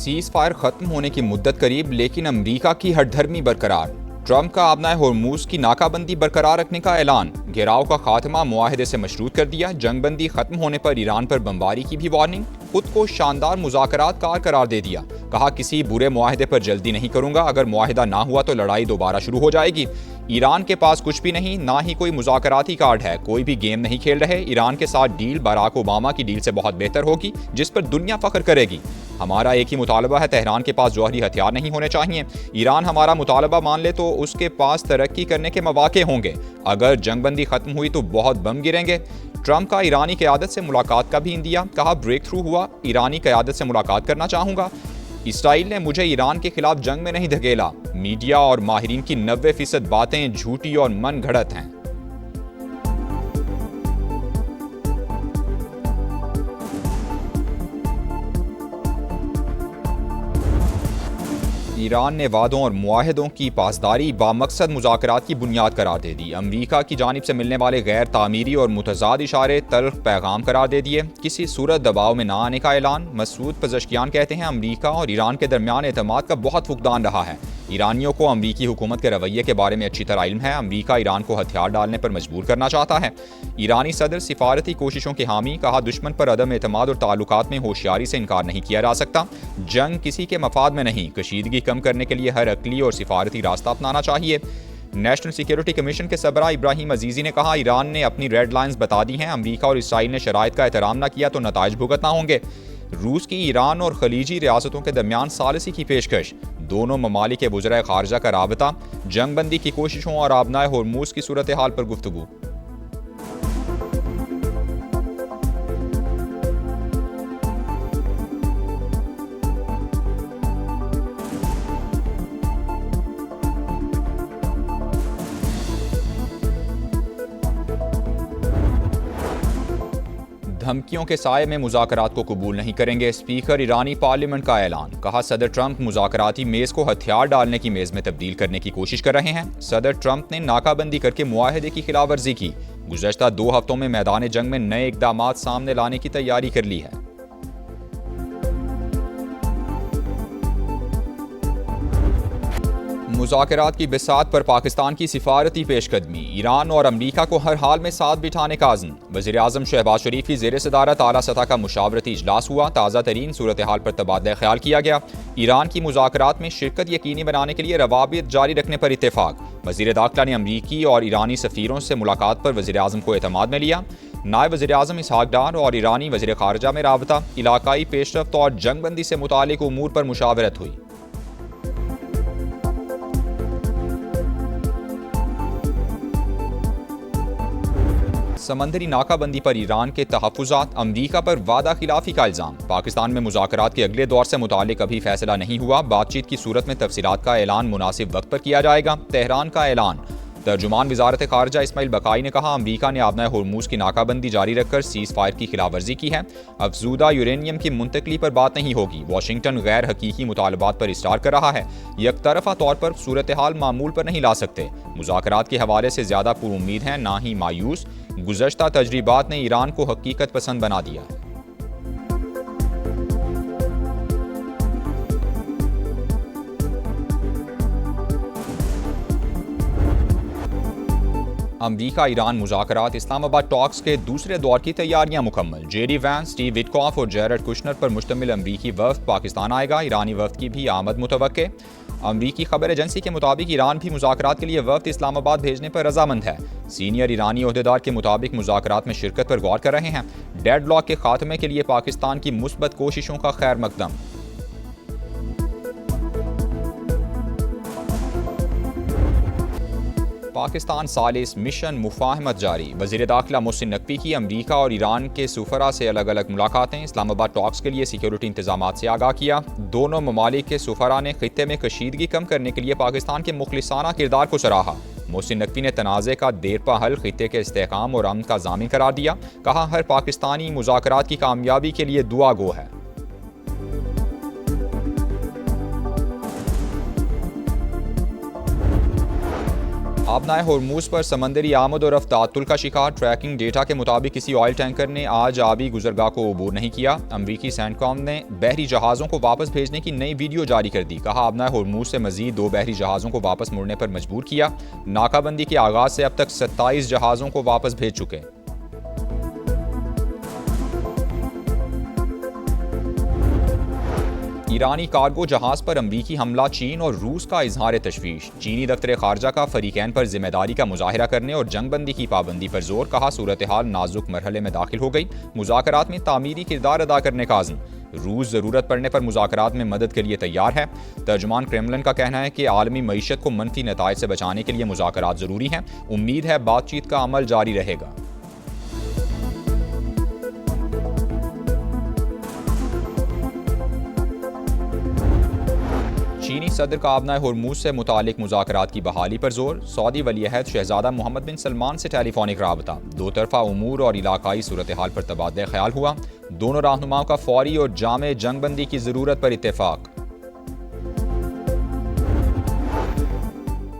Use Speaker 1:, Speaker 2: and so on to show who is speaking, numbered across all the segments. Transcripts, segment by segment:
Speaker 1: Seize fire खत्म होने की मुद्दत करीब, लेकिन अमरीका की हठधर्मी बरकरार। ट्रंप का आबनाए होर्मुज की नाकाबंदी बरकरार रखने का ऐलान। घेराव का खात्मा मुआहदे से मशरूत कर दिया। जंगबंदी खत्म होने पर ईरान पर बमबारी की भी वार्निंग। खुद को शानदार मुज़ाकरात कार करार दे दिया। कहा किसी बुरे मुआहदे पर जल्दी नहीं करूंगा, अगर मुआहदा ना हुआ तो लड़ाई दोबारा शुरू हो जाएगी। ईरान के पास कुछ भी नहीं, ना ही कोई मुज़ाकराती कार्ड है, कोई भी गेम नहीं खेल रहे। ईरान के साथ डील बराक ओबामा की डील से बहुत बेहतर होगी, जिस पर दुनिया फख्र करेगी। हमारा एक ही मुतालबा है, तेहरान के पास जौहरी हथियार नहीं होने चाहिए। ईरान हमारा मुतालबा मान ले तो उसके पास तरक्की करने के मौके होंगे। अगर जंगबंदी खत्म हुई तो बहुत बम गिरेंगे। ट्रंप का ईरानी क़यादत से मुलाकात का भी इंदिया। कहा ब्रेक थ्रू हुआ, ईरानी क़यादत से मुलाकात करना चाहूँगा। इसराइल ने मुझे ईरान के खिलाफ जंग में नहीं धकेला। मीडिया और माहिरीन की 90% बातें झूठी और मन घड़त हैं। ईरान ने वादों और मुआहदों की पासदारी बामकसद मुज़ाकरात की बुनियाद करार दे दी। अमरीका की जानिब से मिलने वाले गैर तामीरी और मुतज़ाद इशारे तल्ख पैगाम करार दे दिए। किसी सूरत दबाव में ना आने का ऐलान। मसूद पज़श्कियान कहते हैं अमरीका और ईरान के दरमियान एतमाद का बहुत फुकदान रहा है। ईरानियों को अमरीकी हुकूमत के रवैये के बारे में अच्छी तरह इल्म है। अमरीका ईरान को हथियार डालने पर मजबूर करना चाहता है। ईरानी सदर सिफारती कोशिशों के हामी। कहा दुश्मन पर अदम एतमाद और ताल्लुकात में होशियारी से इनकार नहीं किया जा सकता। जंग किसी के मफाद में नहीं, कशीदगी कम करने के लिए हर अकली और सिफारती रास्ता अपनाना चाहिए। नेशनल सिक्योरिटी कमीशन के सबरा इब्राहिम अजीज़ी ने कहा ईरान ने अपनी रेड लाइन्स बता दी हैं। अमरीका और इसराइल ने शराइत का एहतराम न किया तो नताइज भुगतना होंगे। रूस की ईरान और खलीजी रियासतों के दरमियान सालिसी की पेशकश। दोनों ममालिक के वज़राए खारजा का राबता। जंगबंदी की कोशिशों और आबनाए होर्मुज की सूरत हाल पर गुफ्तगू। धमकियों के साये में मुज़ाकरात को कबूल नहीं करेंगे। स्पीकर ईरानी पार्लियामेंट का ऐलान। कहा सदर ट्रंप मुज़ाकराती मेज़ को हथियार डालने की मेज़ में तब्दील करने की कोशिश कर रहे हैं। सदर ट्रंप ने नाकाबंदी करके मुआहदे की खिलाफवर्जी की। गुज़श्ता 2 हफ्तों में मैदान जंग में नए इक़दामात सामने लाने की तैयारी कर ली है। मुज़ाकरात की बिसात पर पाकिस्तान की सिफारती पेशकदमी। ईरान और अमरीका को हर हाल में साथ बिठाने का अज़्म। वज़ीर-ए-आज़म शहबाज शरीफ की ज़ेर सदारत आला सतह का मुशावरती इजलास हुआ। ताज़ा तरीन सूरत हाल पर तबादला ख्याल किया गया। ईरान की मुज़ाकरात में शिरकत यकीनी बनाने के लिए रवाबित जारी रखने पर इत्तेफाक। वज़ीर दाखिला ने अमरीकी और ईरानी सफ़ीरों से मुलाकात पर वज़ीर-ए-आज़म को एतमाद में लिया। नायब वज़ीर-ए-आज़म इसहाक डार और ईरानी वज़ीर ख़ारजा में राबता। इलाकाई पेशरफ्त और जंगबंदी से मुतालिक उमूर पर मुशावरत हुई। समंदरी नाकाबंदी पर ईरान के तहफ़्फ़ुज़ात। अमरीका पर वादा खिलाफी का इल्ज़ाम। पाकिस्तान में मुज़ाकरात के अगले दौर से मुतालिक अभी फैसला नहीं हुआ। बातचीत की सूरत में तफसीलात का ऐलान मुनासिब वक्त पर किया जाएगा। तेहरान का ऐलान। तर्जुमान वज़ारत ख़ारजा इस्माइल बकाई ने कहा अमरीका ने आबनाए होर्मुज की नाकाबंदी जारी रखकर सीज़ फायर की खिलाफवर्जी की है। अफजूदा यूरेनियम की मुंतकली पर बात नहीं होगी। वाशिंगटन गैर हकीकी मुतालबात पर इस्तार कर रहा है। यकतरफ़ा तौर पर सूरत हाल मामूल पर नहीं ला सकते। मुज़ाकरात के हवाले से ज़्यादा पुरुम्मीद हैं, ना ही मायूस। गुज़श्ता तजरीबात ने ईरान को हकीकत पसंद बना दिया है। अमरीका ईरान मुज़ाकरात। इस्लामाबाद टॉक्स के दूसरे दौर की तैयारियां मुकम्मल। जेडी वैंस, स्टीव विटकॉफ और जैरेड कुशनर पर मुश्तमिल अमरीकी वफ़द पाकिस्तान आएगा। ईरानी वफ़द की भी आमद मुतवक्के। अमरीकी खबर एजेंसी के मुताबिक ईरान भी मुज़ाकरात के लिए वफ़द इस्लामाबाद भेजने पर रजामंद है। सीनियर ईरानी ओहदेदार के मुताबिक मुज़ाकरात में शिरकत पर गौर कर रहे हैं। डेडलॉक के खात्मे के लिए पाकिस्तान की मुस्बत कोशिशों का खैर मकदम। पाकिस्तान सालिस मिशन मुफाहमत जारी। वज़ीर दाखिला मोहसिन नकवी की अमरीका और ईरान के सुफरा से अलग अलग मुलाकातें। इस्लामाबाद टॉक्स के लिए सिक्योरिटी इंतजामात से आगाह किया। दोनों ममालिक के सुफरा ने खित्ते में कशीदगी कम करने के लिए पाकिस्तान के मुखलिसाना किरदार को सराहा। मोहसिन नकवी ने तनाज़े का देरपा हल खित्ते के इस्तेहकाम और अमन का ज़ामिन करार दिया। कहा हर पाकिस्तानी मुज़ाकरात की कामयाबी के लिए दुआ गो है। आबनाए होर्मुज पर समंदरी आमद और रफ्तार का शिकार। ट्रैकिंग डेटा के मुताबिक किसी ऑयल टैंकर ने आज आबी गुजरगाह को अबूर नहीं किया। अमरीकी सेंटकॉम ने बहरी जहाज़ों को वापस भेजने की नई वीडियो जारी कर दी। कहा आबनाए होर्मुज से मजीद 2 बहरी जहाज़ों को वापस मुड़ने पर मजबूर किया। नाकाबंदी के आगाज से अब तक 27 जहाज़ों को वापस भेज चुके। ईरानी कार्गो जहाज पर अमरीकी हमला। चीन और रूस का इजहार तशवीश। चीनी दफ्तर खारजा का फरीकैन पर जिम्मेदारी का मुजाहिरा करने और जंगबंदी की पाबंदी पर जोर। कहा सूरत हाल नाजुक मरहले में दाखिल हो गई। मुज़ाकरात में तामीरी किरदार अदा करने का आज़म। रूस ज़रूरत पड़ने पर मुज़ाकरात में मदद के लिए तैयार है। तर्जुमान क्रेमलिन का कहना है कि आलमी मईशत को मनफी नताइज से बचाने के लिए मुज़ाकरात ज़रूरी हैं। उम्मीद है बातचीत का अमल जारी रहेगा। चीनी सदर का आबनाए होर्मुज से मुतालिक मुज़ाकरात की बहाली पर जोर। सऊदी वलीअहद शहजादा मोहम्मद बिन सलमान से टेलीफोनिक राबता। दो तरफा उमूर और इलाकाई सूरत हाल पर तबादला ख्याल हुआ। दोनों रहनुमाओं का फौरी और जामे जंगबंदी की ज़रूरत पर इत्तेफाक।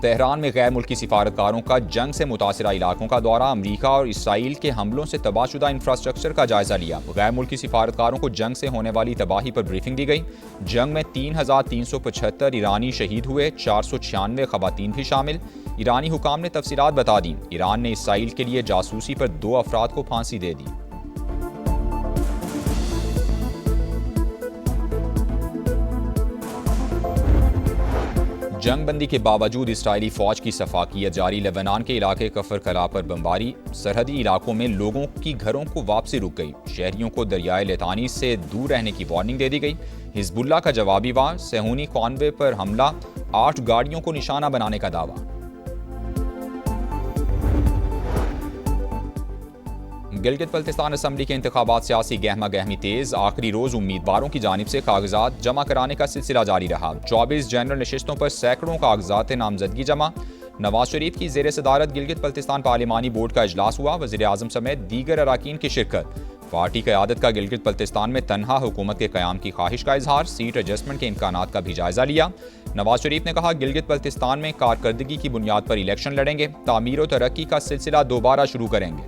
Speaker 1: तेहरान में गैर मुल्की सिफारतकारों का जंग से मुतासरा इलाकों का दौरा। अमरीका और इसराइल के हमलों से तबाहशुदा इंफ्रास्ट्रक्चर का जायजा लिया। गैर मुल्की सिफारतकारों को जंग से होने वाली तबाही पर ब्रीफिंग दी गई। जंग में 3,375 ईरानी शहीद हुए, 496 खवातीन भी शामिल। ईरानी हुकाम ने तफसीलात बता दी। ईरान ने इसराइल के लिए जासूसी पर 2 अफराद को फांसी दे दी। जंगबंदी के बावजूद इसराइली फौज की सफाकियत जारी। लेबनान के इलाके कफर कला पर बमबारी। सरहदी इलाकों में लोगों की घरों को वापसी रुक गई। शहरियों को दरियाए लेतानी से दूर रहने की वार्निंग दे दी गई। हिजबुल्लाह का जवाबी वार। सेहूनी कॉन्वे पर हमला। 8 गाड़ियों को निशाना बनाने का दावा। गिलगित बल्तिस्तान असम्बली के इंतखाबात सियासी गहमा गहमी तेज। आखिरी रोज उम्मीदवारों की जानिब से कागजात जमा कराने का सिलसिला जारी रहा। 24 जनरल नशिस्तों पर सैकड़ों कागजात नामजदगी जमा। नवाज शरीफ की जेर सदारत गिलगित बल्तिस्तान पार्लिमानी बोर्ड का इजलास हुआ। वज़ीर आज़म समेत दीगर अराकीन की शिरकत। पार्टी क़यादत का गिलगित बल्तिस्तान में तनहा हुकूमत के क़याम की ख्वाहिश का इजहार। सीट एडजस्टमेंट के इम्कानात का भी जायजा लिया। नवाज शरीफ ने कहा गिलगित बल्तिस्तान में कारकर्दगी की बुनियाद पर इलेक्शन लड़ेंगे। तामीर और तरक्की का सिलसिला दोबारा शुरू करेंगे।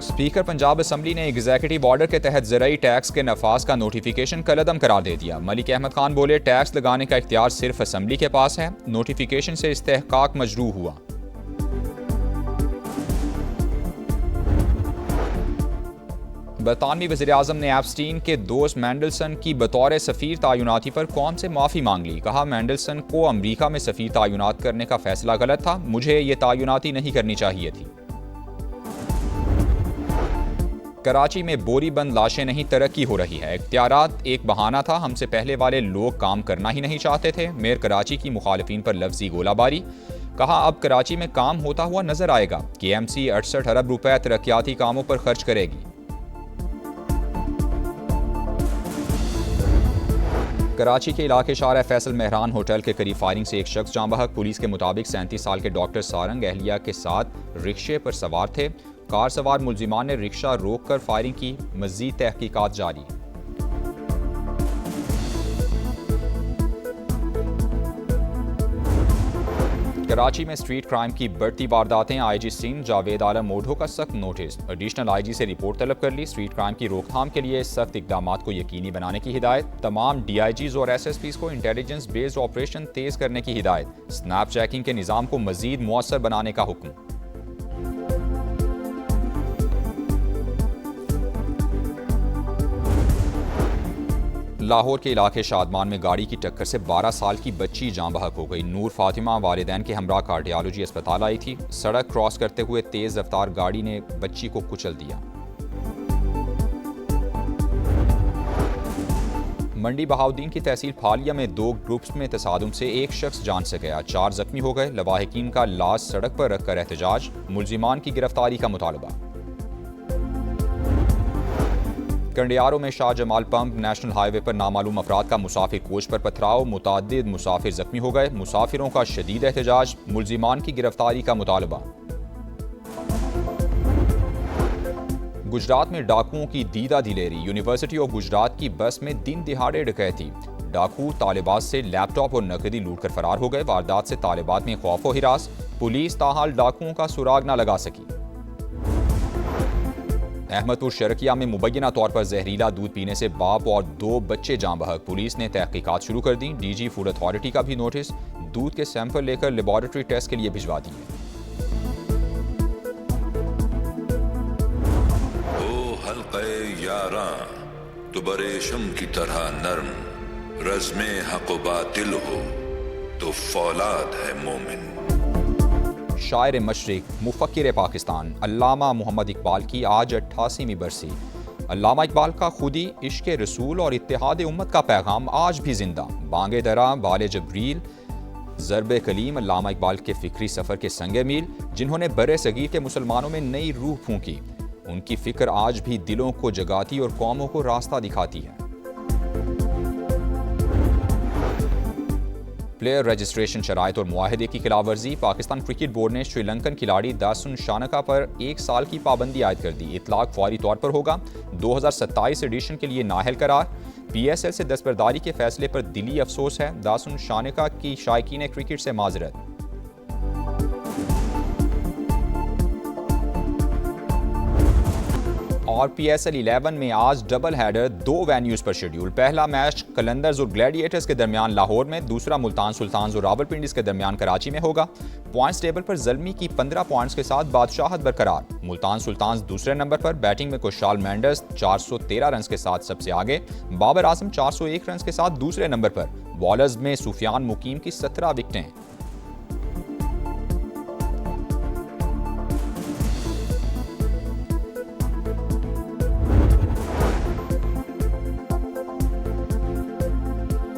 Speaker 1: स्पीकर पंजाब असम्बली ने एग्जीक्यूटिव ऑर्डर के तहत ज़राई टैक्स के नफाज का नोटिफिकेशन कलअदम करार दे दिया। मलिक अहमद खान बोले टैक्स लगाने का इख्तियार सिर्फ असम्बली के पास है। नोटिफिकेशन से इस्तेहकाक मजरू हुआ। बरतानवी वज़ीर आज़म ने एप्स्टीन के दोस्त मैंडलसन की बतौर सफ़ीर तायुनाती पर कौम से माफ़ी मांग ली। कहा मैंडलसन को अमरीका में सफ़ीर तायुनात करने का फैसला गलत था। मुझे ये तायुनाती नहीं करनी चाहिए थी। कराची में बोरी बंद लाशें नहीं, तरक्की हो रही है। इख्तियारात एक बहाना था। हमसे पहले वाले लोग काम करना ही नहीं चाहते थे। मेयर कराची की मुखालिफिन पर लफ्जी गोलाबारी। कहा अब कराची में काम होता हुआ नजर आएगा। KMC 68 अरब रुपए तरक्याती कामों पर खर्च करेगी। कराची के इलाके शारा फैसल मेहरान होटल के करीब फायरिंग से एक शख्स जाँ बहक। पुलिस के मुताबिक 37 साल के डॉक्टर सारंग अहलिया के साथ रिक्शे पर सवार थे। कार सवार मुलजिमान ने रिक्शा रोककर फायरिंग की। मज़ीद तहकीकात जारी। कराची में स्ट्रीट क्राइम की बढ़ती वारदातें। IG सिंध जावेद आलम मोढो का सख्त नोटिस। एडिशनल IG से रिपोर्ट तलब कर ली। स्ट्रीट क्राइम की रोकथाम के लिए सख्त इकदाम को यकीनी बनाने की हिदायत। तमाम DIGs और SSPs को इंटेलिजेंस बेस्ड ऑपरेशन तेज करने की हिदायत। स्नैप चेकिंग के निज़ाम को मजीद मुअस्सर बनाने का हुक्म। लाहौर के इलाके शादमान में गाड़ी की टक्कर से 12 साल की बच्ची जाँ बहक हो गई। नूर फातिमा वालिदैन के हमरा कार्डियोलॉजी अस्पताल आई थी। सड़क क्रॉस करते हुए तेज रफ्तार गाड़ी ने बच्ची को कुचल दिया। मंडी बहाउद्दीन की तहसील फालिया में 2 ग्रुप्स में तसादुम से एक शख्स जान से गया, 4 जख्मी हो गए। लवाहिकीन का लाश सड़क पर रखकर एहतजाज। मुलजिमान की गिरफ्तारी का मुतालबा। कंडियारों में Shah Jamal pump national highway पर नामालूम अफराद का मुसाफिर कोच पर पथराव। मुताद्दिद मुसाफिर जख्मी हो गए। मुसाफिरों का शदीद एहतजाज। मुलजिमान की गिरफ्तारी का मुतालबा। गुजरात में डाकुओं की दीदा दिलेरी। यूनिवर्सिटी ऑफ गुजरात की बस में दिन दिहाड़े डकैती। डाकू तालिबात से लैपटॉप और नकदी लूटकर फरार हो गए। वारदात से तालिबात में खौफ व हिरास, पुलिस ताहाल डाकुओं का सुराग न लगा सकी। अहमदपुर शर्किया में मुबैना तौर पर जहरीला दूध पीने से बाप और 2 बच्चे जाँ बहक। पुलिस ने तहकीकात शुरू कर दी। डीजी फूड अथॉरिटी का भी नोटिस, दूध के सैंपल लेकर लेबॉरेटरी टेस्ट के लिए भिजवा दिए।
Speaker 2: ओ हल्क़े यारा तो बरेशम की तरह नरम, रज़्मे हक़ व बातिल हो तो फौलाद है मोमिन।
Speaker 1: शायर मशरिक, मुफक्किर पाकिस्तान अल्लामा मोहम्मद इकबाल की आज 88वीं बरसी। अल्लामा इकबाल का खुदी, इश्क रसूल और इत्तेहाद उम्मत का पैगाम आज भी जिंदा। बांगे दरा, बाले जबरील, ज़रब कलीम अल्लामा इकबाल के फ़िक्री सफ़र के संगे मील, जिन्होंने बरे सगीर के मुसलमानों में नई रूह फूंकी। उनकी फ़िक्र आज भी दिलों को जगाती और कौमों को रास्ता दिखाती है। प्लेयर रजिस्ट्रेशन शराइत और मुआहदे की खिलाफवर्जी, पाकिस्तान क्रिकेट बोर्ड ने श्रीलंकन खिलाड़ी दासुन शानका पर 1 साल की पाबंदी आयद कर दी। इतलाक फौरी तौर पर होगा। 2027 एडिशन के लिए नाहल करार। PSL से दस्तबरदारी के फैसले पर दिली अफसोस है। दासुन शानका की शायकीन क्रिकेट से माजरत। और PSL 11 में आज डबल हेडर 2 वेन्यूज़ पर शेड्यूल। पहला मैच कलंदर्स और ग्लैडिएटर्स के दरमियान लाहौर में, दूसरा मुल्तान सुल्तान्स और रावलपिंडी के दरमियान कराची में होगा। पॉइंट्स टेबल पर ज़ल्मी की 15 पॉइंट्स के साथ बादशाहत बरकरार। मुल्तान सुल्तान्स दूसरे नंबर पर, बैटिंग में खुशहाल मेंडस 413 रन के साथ सबसे आगे, बाबर आजम 401 रन के साथ दूसरे नंबर पर। बॉलर्स में सुफियान मुकीम की 17 विकेटें।